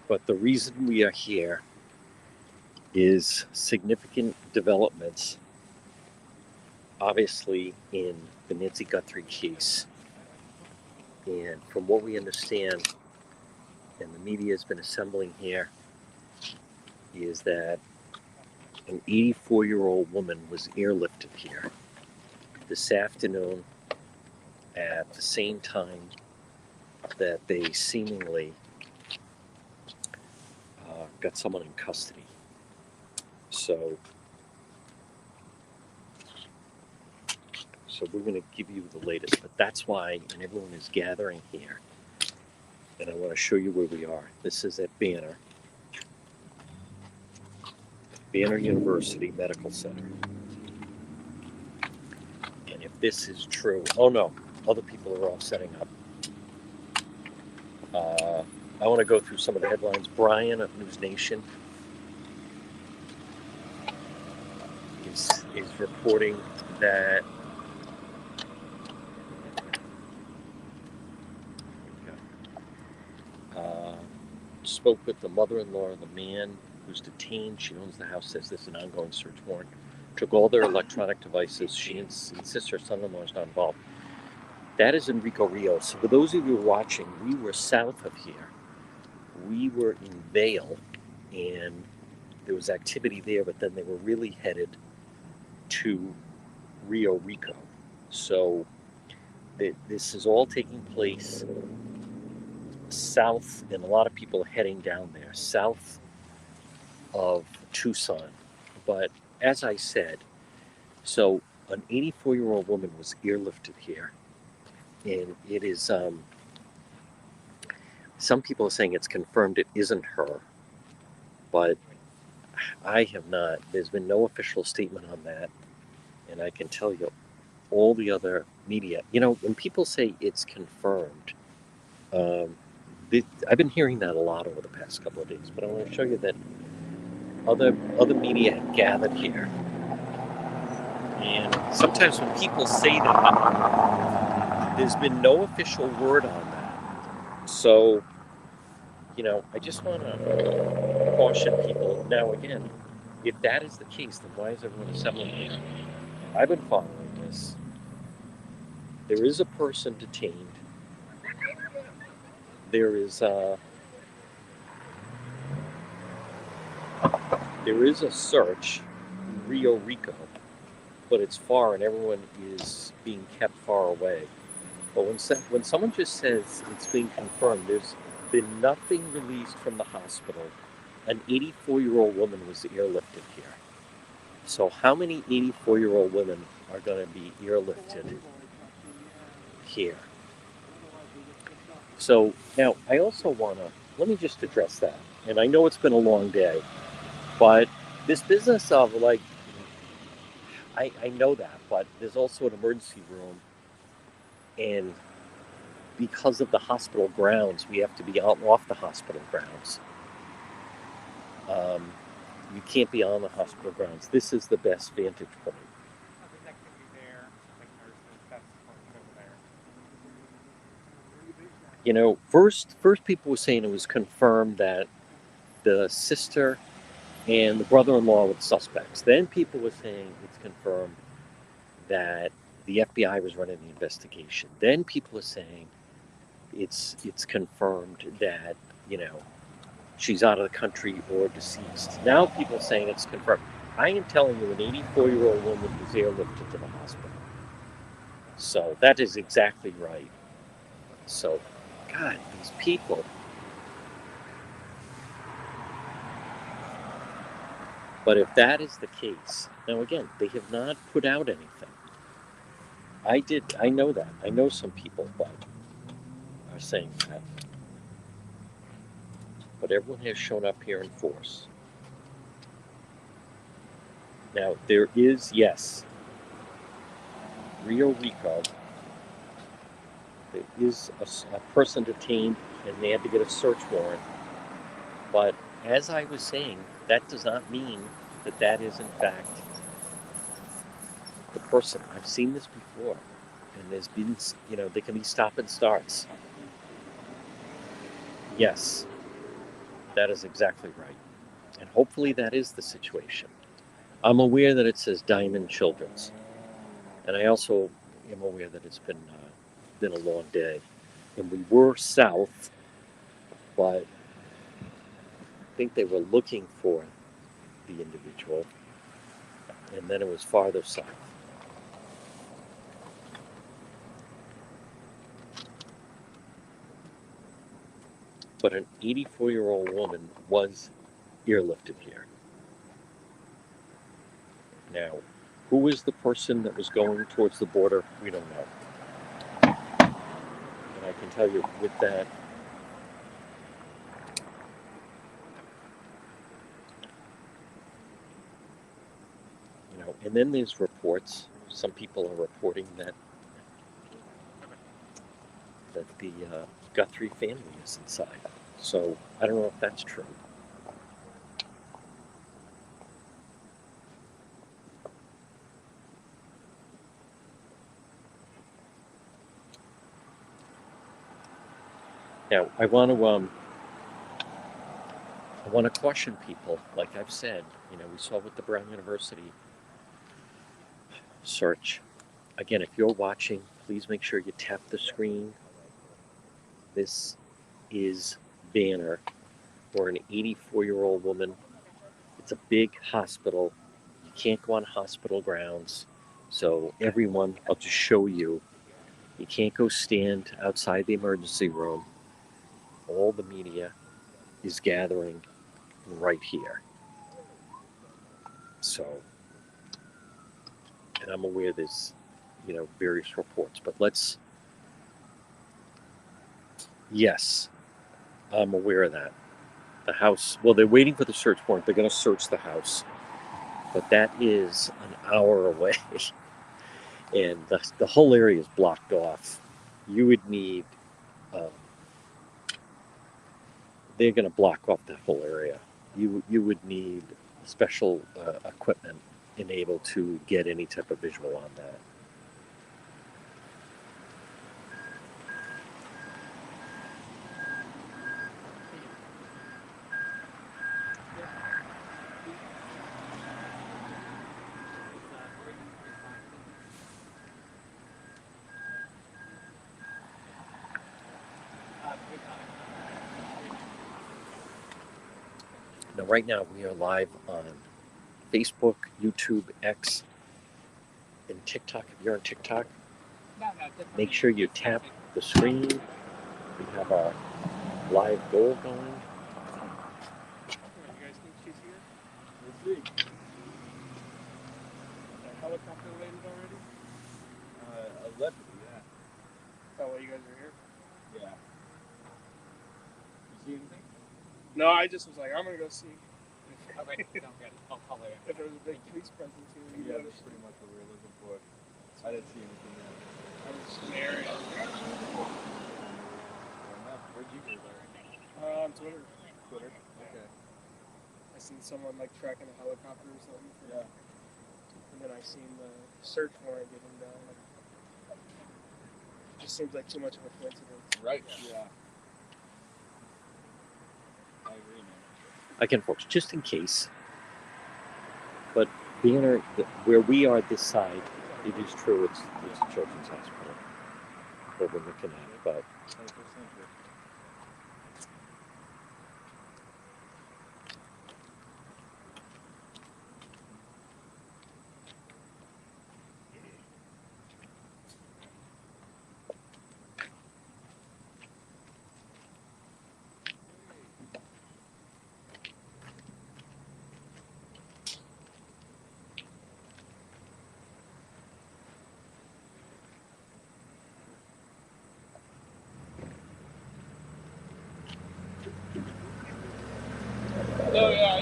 But the reason we are here is significant developments, obviously, in the Nancy Guthrie case. And from what we understand, and the media has been assembling here, is that an 84-year-old woman was airlifted here this afternoon at the same time that they seemingly got someone in custody. So we're going to give you the latest, but that's why, and everyone is gathering here, and I want to show you where we are. This is at Banner University Medical Center. And if this is true, oh no, other people are all setting up. I want to go through some of the headlines. Brian of News Nation is reporting that spoke with the mother-in-law of the man who's detained. She owns the house, says there's an ongoing search warrant. Took all their electronic devices. She insists her son-in-law is not involved. That is Enrico Rio. So for those of you watching, we were south of here. We were in Vail, and there was activity there, but then they were really headed to Rio Rico. So this is all taking place south, and a lot of people are heading down there, south of Tucson. But as I said, so an 84-year-old woman was airlifted here, and it is, some people are saying it's confirmed it isn't her, but I have not, there's been no official statement on that, and I can tell you, all the other media, when people say it's confirmed, I've been hearing that a lot over the past couple of days, but I want to show you that other media have gathered here. And sometimes when people say that, there's been no official word on that. So, I just want to caution people. Now, again, if that is the case, then why is everyone assembling here? I've been following this. There is a person detained. There is a search in Rio Rico, but it's far and everyone is being kept far away. But when someone just says it's being confirmed, there's been nothing released from the hospital. An 84-year-old woman was airlifted here. So how many 84-year-old women are going to be airlifted here? So now I also let me just address that. And I know it's been a long day, but this business of I know that, but there's also an emergency room, and because of the hospital grounds, we have to be out off the hospital grounds. You can't be on the hospital grounds. This is the best vantage point. First people were saying it was confirmed that the sister and the brother-in-law were the suspects. Then people were saying it's confirmed that the FBI was running the investigation. Then people were saying it's confirmed that, she's out of the country or deceased. Now people are saying it's confirmed. I am telling you, an 84-year-old woman was airlifted to the hospital. So that is exactly right. So, God, these people. But if that is the case, now again, they have not put out anything. I know that. I know some people but are saying that. But everyone has shown up here in force. Now, there is, yes, Rio Rico, there is a person detained, and they had to get a search warrant. But as I was saying, that does not mean that is in fact the person. I've seen this before, and there's been, they can be stop and starts. Yes. That is exactly right. And hopefully that is the situation. I'm aware that it says Diamond Children's, and I also am aware that it's been a long day. And we were south, but I think they were looking for the individual, and then it was farther south. But an 84-year-old woman was airlifted here. Now, who is the person that was going towards the border? We don't know. And I can tell you with that, and then there's reports. Some people are reporting that the Guthrie family is inside. So I don't know if that's true. Now I want to caution people. Like I've said, we saw with the Brown University search. Again, if you're watching, please make sure you tap the screen. This is banner for an 84-year-old woman. It's a big hospital. You can't go on hospital grounds. So everyone, I'll just show you. You can't go stand outside the emergency room. All the media is gathering right here. So, and I'm aware there's, various reports, but yes, I'm aware of that. The house, well, they're waiting for the search warrant. They're going to search the house, but that is an hour away. And the whole area is blocked off. You would need, um, they're going to block off that whole area. You would need special equipment enabled to get any type of visual on that. Now, right now, we are live on Facebook, YouTube, X, and TikTok. If you're on TikTok, make sure you tap the screen. We have our live goal going. You guys think she's here? We'll see. The helicopter landed already? Allegedly, yeah. Is that why you guys are here? Yeah. You see anything? No, I just was like, I'm gonna go see. Okay, sounds good. I'll call later. If there was a big police presence here, you Yeah, noticed. that's pretty much what we were looking for. I didn't see anything yet. I was just in the area. Where'd you hear that? On Twitter. Twitter? Okay. I seen someone like tracking a helicopter or something. Yeah. And then I seen the search warrant getting done. It just seems like too much of a coincidence. Right. Yeah. I agree, man. Again, folks, just in case, but banner, where we are this side, it is true, it's a children's hospital that we're looking at, but 21st century. No, yeah, I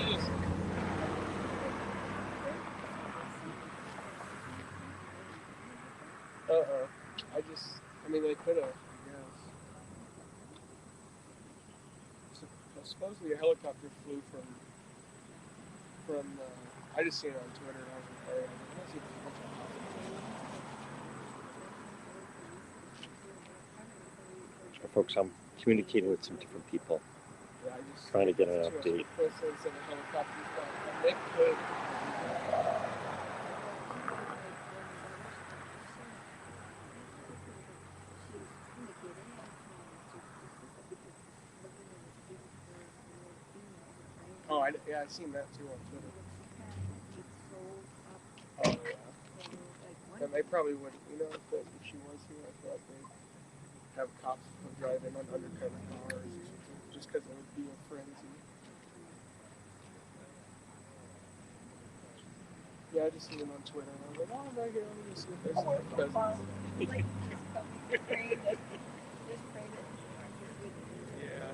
just. I mean, they could have, I guess. Supposedly a helicopter flew from. I just seen it on Twitter and I was like, alright, let's see if there's a bunch of folks, I'm communicating with some different people. Yeah, I just trying to get an 200 update. persons and a helicopter flying. They could. Oh, yeah, I seen that too on Twitter. Oh, yeah. And they probably wouldn't, if she was here, I thought they'd have cops come drive in on undercover cars or something, just because it would be a frenzy. Yeah, I just seen it on Twitter, and I was like, oh, I'm right here, let me just see if there's some presents. Yeah.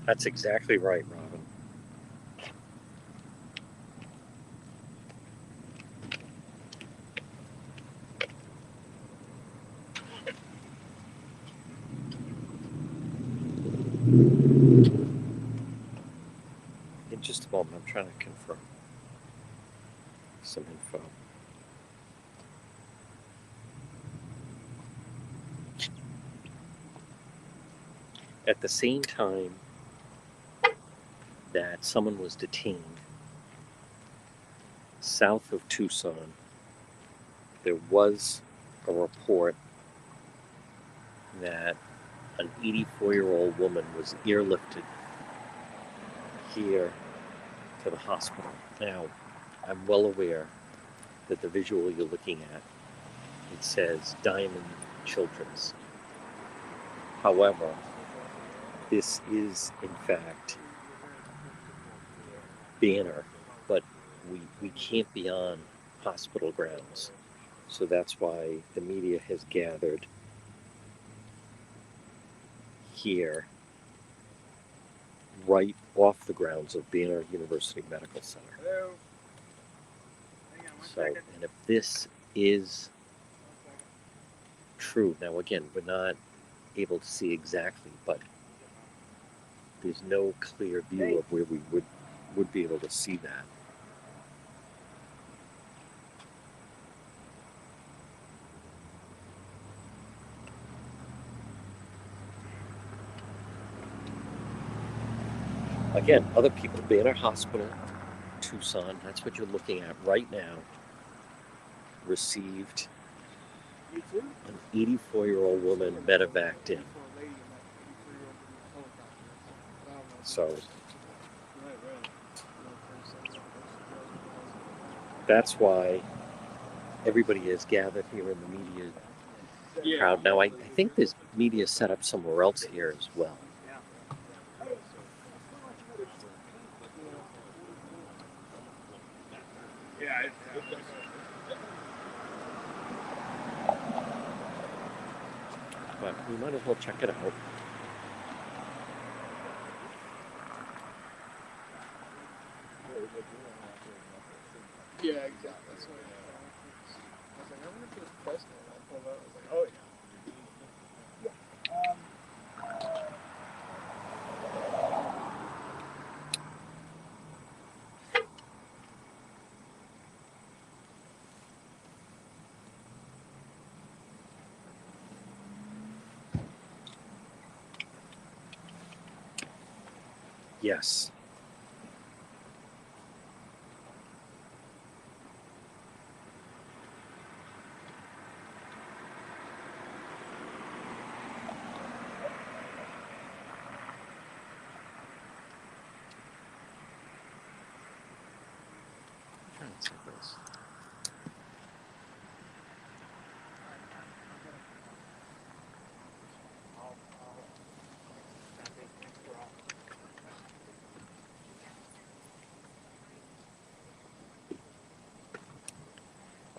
That's exactly right, Robin. In just a moment, I'm trying to confirm some info. At the same time that someone was detained south of Tucson, there was a report that an 84-year-old woman was airlifted here to the hospital. Now, I'm well aware that the visual you're looking at, it says Diamond Children's. However, this is in fact Banner, but we can't be on hospital grounds. So that's why the media has gathered here, right off the grounds of Banner University Medical Center. Hello. Hang on one So, second. and if this is true, now again, we're not able to see exactly, but there's no clear view of where we would be able to see that. Again, other people, Banner Hospital, Tucson, that's what you're looking at right now, received You too? an 84-year-old woman medevaced in. So that's why everybody is gathered here in the media crowd. Now, I think there's media set up somewhere else here as well. Yeah. But we might as well check it out. Yeah, exactly. That's what I was like, I wonder if it was President. I pulled out. I was like, oh Yes. I'm trying to see this.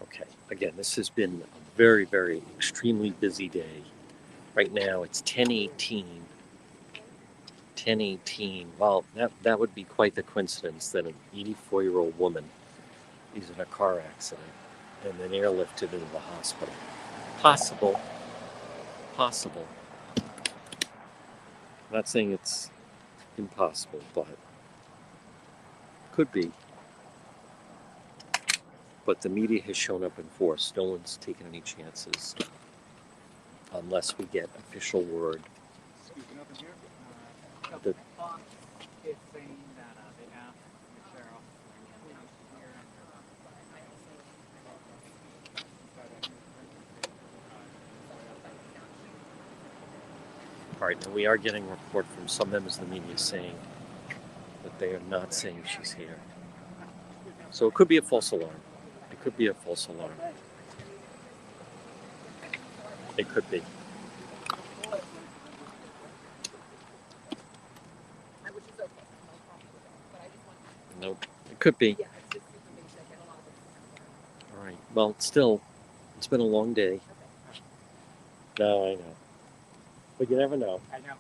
Okay, again, this has been a very, very extremely busy day. Right now it's 10:18. 10:18. Well, that would be quite the coincidence that an 84-year-old woman is in a car accident and then airlifted into the hospital. Possible. I'm not saying it's impossible, but could be. But the media has shown up in force. No one's taken any chances unless we get official word. Scooping up in here. The, Fox is saying that they asked the sheriff when he was here. all right, now we are getting a report from some members of the media saying that they are not saying she's here. So it could be a false alarm. It could be a false alarm. It could be. Nope. It could be. All right. Well, still, it's been a long day. No, I know. But you never know. I know.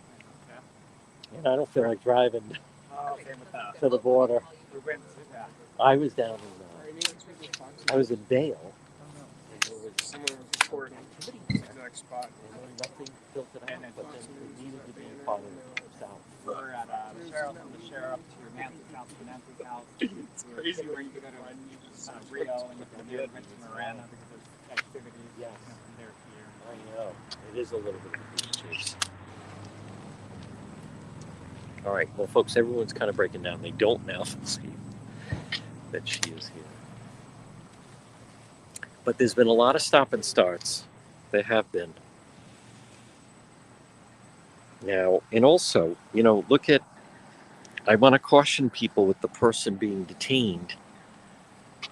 And I don't feel like driving Oh, same with us. to the border. We went to that. I was down in, Right, you guys speaking of Fox I was in Vail. And there was someone was recording activity this there. exact spot. And then nothing filtered out, And then but Fox then News it needed to be banner, followed and, south. We're at the sheriff, from the sheriff to Nancy's house, to Nancy's house. It's crazy Where when you you go can to find you just Rio and you can near to Marana because there's activities. Yes. From there here. I know. It is a little bit of a beach chase. All right. Well, folks, everyone's kind of breaking down. They don't now see that she is here. But there's been a lot of stop and starts. There have been. Now, and also, look at, I want to caution people with the person being detained.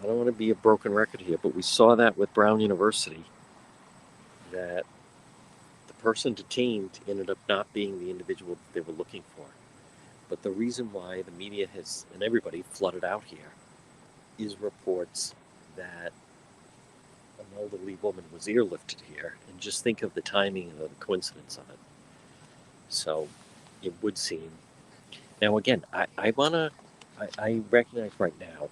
I don't want to be a broken record here, but we saw that with Brown University, that the person detained ended up not being the individual that they were looking for. But the reason why the media has, and everybody flooded out here, is reports that an elderly woman was airlifted here. And just think of the timing and the coincidence on it. So it would seem. Now, again, I recognize right now,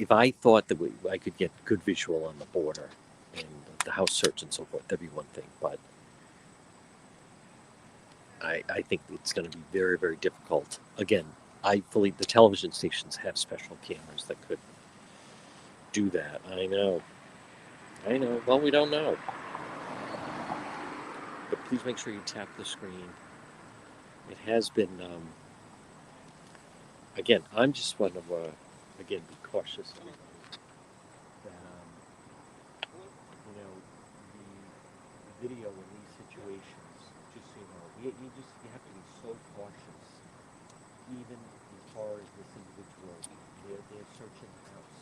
if I thought that I could get good visual on the border and the house search and so forth, that'd be one thing. But I think it's going to be very, very difficult. Again, I believe the television stations have special cameras that could do that. I know. Well, we don't know. But please make sure you tap the screen. It has been, again, I'm just one of, again, be cautious. That, the video in these situations, just so you know, you have to be so cautious, even as far as this individual, they're searching the house.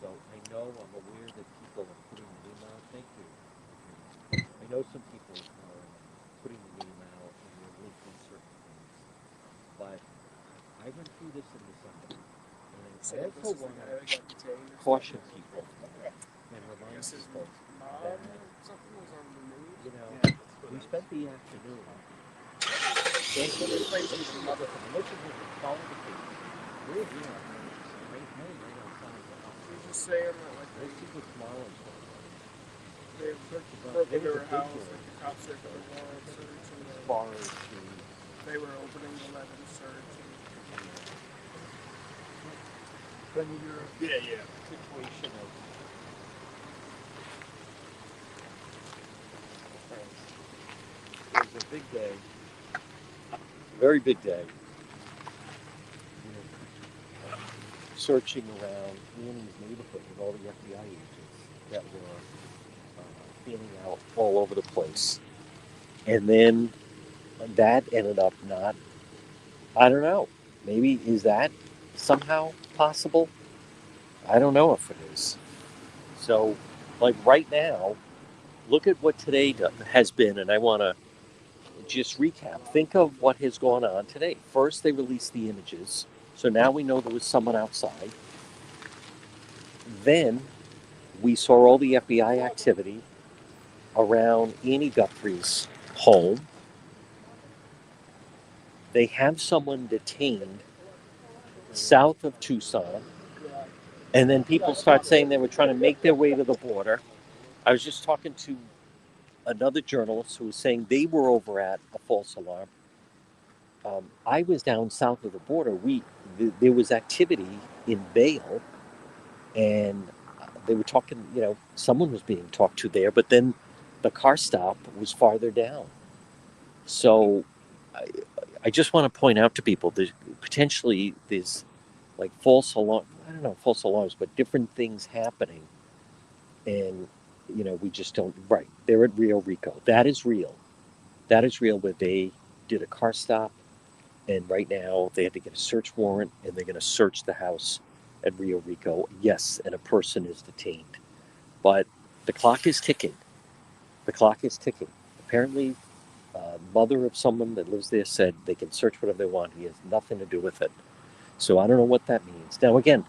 So I know, I'm aware that people are putting the name out. Thank you. I know some people are putting the name out and they're linking certain things, but I went through this in December, and I also want to caution people and remind people that Something was on the news. we spent the afternoon answering the questions from other people. Most of them follow the case. We're here right outside the house. You're just saying that like Let's see what tomorrow's going on. they Search about broke there into was a her big house, one like the cops are going on search, and as far as the they were opening the letter to search. when you're Yeah. situation of it was a big day, very big day. Searching around Annie's neighborhood with all the FBI agents that were feeling out all over the place. And then that ended up not, I don't know, maybe is that somehow possible? I don't know if it is. So, like right now, look at what today has been, and I want to just recap. Think of what has gone on today. First, they released the images, so now we know there was someone outside. Then we saw all the FBI activity around Annie Guthrie's home. They have someone detained south of Tucson. And then people start saying they were trying to make their way to the border. I was just talking to another journalist who was saying they were over at a false alarm. I was down south of the border. There was activity in Vale, and they were talking. Someone was being talked to there, but then the car stop was farther down. So I, I just want to point out to people that potentially there's like false alarm. I don't know false alarms, but different things happening, and we just don't. Right, they're at Rio Rico. That is real. That is real. Where they did a car stop, and right now they had to get a search warrant, and they're going to search the house at Rio Rico. Yes, and a person is detained, but the clock is ticking. The clock is ticking. Apparently, mother of someone that lives there said they can search whatever they want. He has nothing to do with it. So I don't know what that means. Now, again,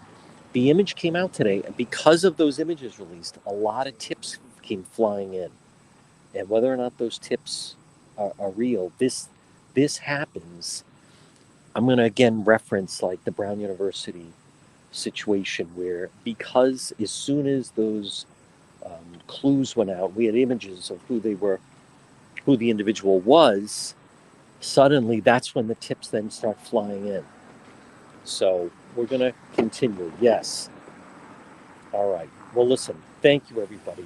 the image came out today, and because of those images released, a lot of tips came flying in. And whether or not those tips are real, this happens. I'm going to again reference like the Brown University situation where because as soon as those clues went out, we had images of who they were, who the individual was. Suddenly, that's when the tips then start flying in. So we're going to continue. Yes. All right. Well, listen. Thank you, everybody.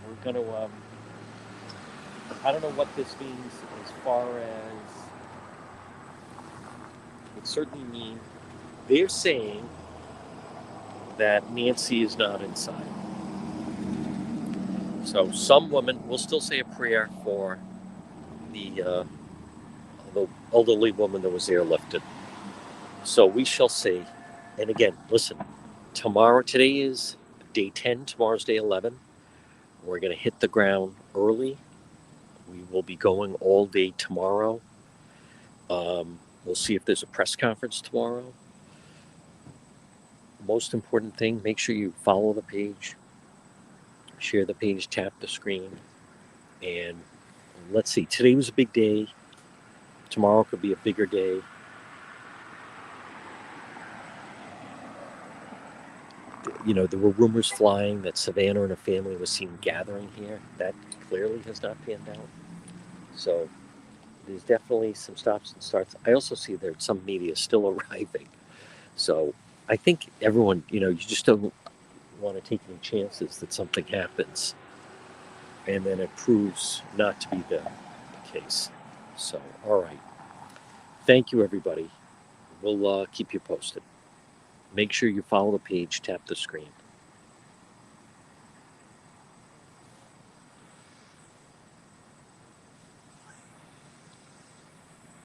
We're going to. I don't know what this means as far as it certainly means they're saying that Nancy is not inside. So some woman will still say a prayer for the elderly woman that was airlifted. So we shall see. And again, listen. Today is day 10. Tomorrow's day 11. We're going to hit the ground early. We will be going all day tomorrow. We'll see if there's a press conference tomorrow. Most important thing, make sure you follow the page, share the page, tap the screen, and let's see. Today was a big day. Tomorrow could be a bigger day. There were rumors flying that Savannah and her family was seen gathering here. That clearly has not panned out. So there's definitely some stops and starts. I also see that some media is still arriving. So I think everyone, you just don't want to take any chances that something happens and then it proves not to be the case. So, all right. Thank you, everybody. We'll keep you posted. Make sure you follow the page, tap the screen.